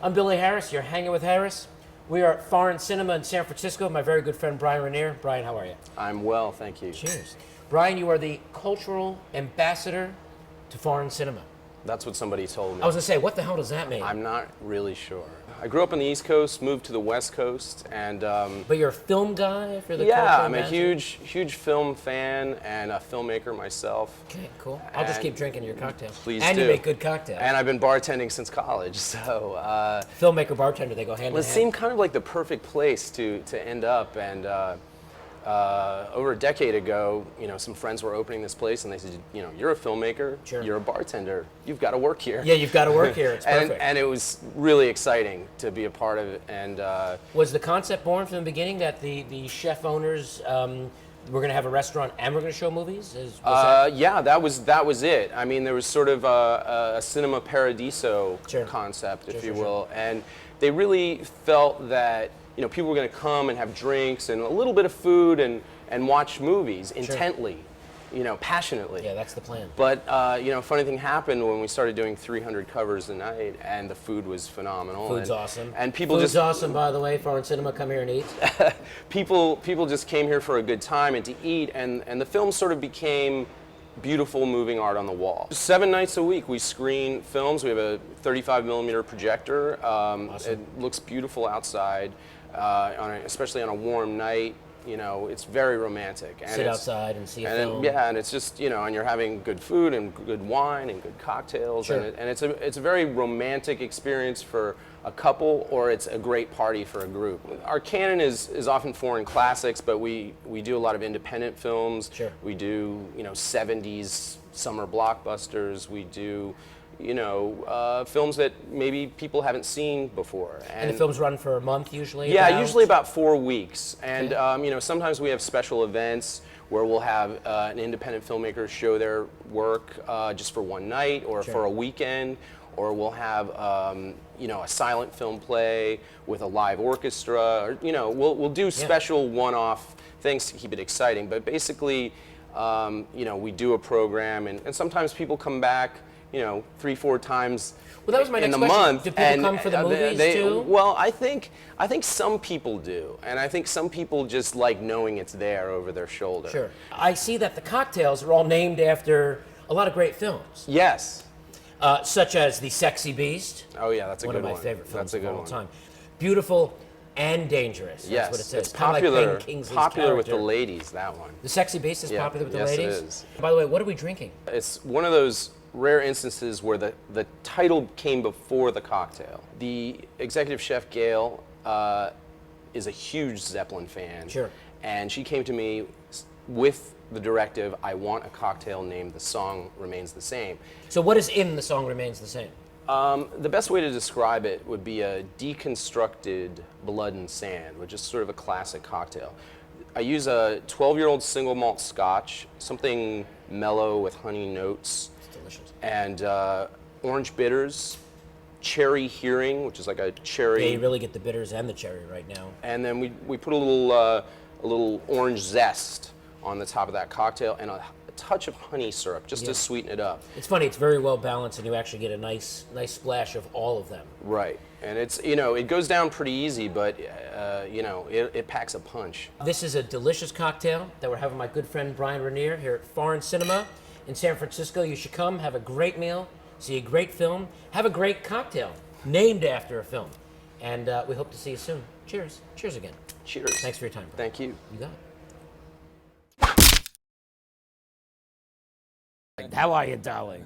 I'm Billy Harris. You're hanging with Harris. We are at Foreign Cinema in San Francisco. My very good friend Bryan Ranere. Bryan, how are you? I'm well, thank you. Cheers. Bryan, you are the cultural ambassador to Foreign Cinema. That's what somebody told me. I was going to say, what the hell does that mean? I'm not really sure. I grew up on the East Coast, moved to the West Coast, and But you're a film guy if you're the yeah, cultural I'm a ambassador? huge film fan and a filmmaker myself. Okay, cool. I'll just And keep drinking your cocktail. Please and do. you make good cocktails. And I've been bartending since college, so Filmmaker, bartender, they go hand in it hand. seemed kind of like the perfect place to end up. And over a decade ago, some friends were opening this place, and they said, you're a filmmaker, Sure. you're a bartender, you've got to work here. Yeah, you've got to work here. It's perfect. and it was really exciting to be a part of it. And Was the concept born from the beginning that the chef owners were going to have a restaurant and we're going to show movies? yeah, that was it. I mean, there was sort of a cinema paradiso Sure. concept, if Sure, you sure, will, and they really felt that people were going to come and have drinks and a little bit of food and watch movies intently, passionately. Yeah, that's the plan. But funny thing happened when we started doing 300 covers a night, and the food was phenomenal. Food's awesome. And people Food's just awesome, by the way. Foreign Cinema, come here and eat. people just came here for a good time and to eat, and the film sort of became beautiful moving art on the wall. 7 nights a week we screen films. We have a 35 millimeter projector. Awesome. It looks beautiful outside, especially on a warm night. It's very romantic. And Sit outside and see a film. And it's just, and you're having good food and good wine and good cocktails. Sure. And it's a very romantic experience for a couple, or it's a great party for a group. Our canon is often foreign classics, but we do a lot of independent films. Sure. We do, 70s summer blockbusters. We do, films that maybe people haven't seen before. And the films run for a month usually? Yeah, usually about 4 weeks. And sometimes we have special events where we'll have an independent filmmaker show their work just for one night or Sure. for a weekend, or we'll have a silent film play with a live orchestra. Or, we'll do special one-off things to keep it exciting. But basically, we do a program, and sometimes people come back 3-4 times Well, that was my in next the question. month. Do people come for the movies too? Well, I think some people do, and I think some people just like knowing it's there over their shoulder. Sure. I see that the cocktails are all named after a lot of great films, Yes. such as The Sexy Beast. Oh yeah, that's a One good of my one. favorite films That's a of good all one. time. Beautiful and Dangerous. That's Yes, what it says. it's Kinda like popular. Ben Kingsley's Popular with the character. ladies. That one. The Sexy Beast is Yeah, popular with the yes, it ladies? is. By the way, what are we drinking? It's one of those rare instances where the title came before the cocktail. The executive chef, Gayle, is a huge Zeppelin fan. Sure. And she came to me with the directive, I want a cocktail named The Song Remains the Same. So what is in The Song Remains the Same? The best way to describe it would be a deconstructed blood and sand, which is sort of a classic cocktail. I use a 12-year-old single malt scotch, something mellow with honey notes. It's delicious. And orange bitters, cherry hearing, which is like a cherry. Yeah, you really get the bitters and the cherry right now. And then we put a little orange zest on the top of that cocktail, and a touch of honey syrup just Yeah. to sweeten it up. It's funny, it's very well balanced and you actually get a nice splash of all of them. Right. And it's, it goes down pretty easy, but, it packs a punch. This is a delicious cocktail that we're having my good friend Bryan Ranere here at Foreign Cinema in San Francisco. You should come, have a great meal, see a great film, have a great cocktail named after a film. And we hope to see you soon. Cheers. Cheers again. Cheers. Thanks for your time, bro. Thank you. You got it. How are you, darling?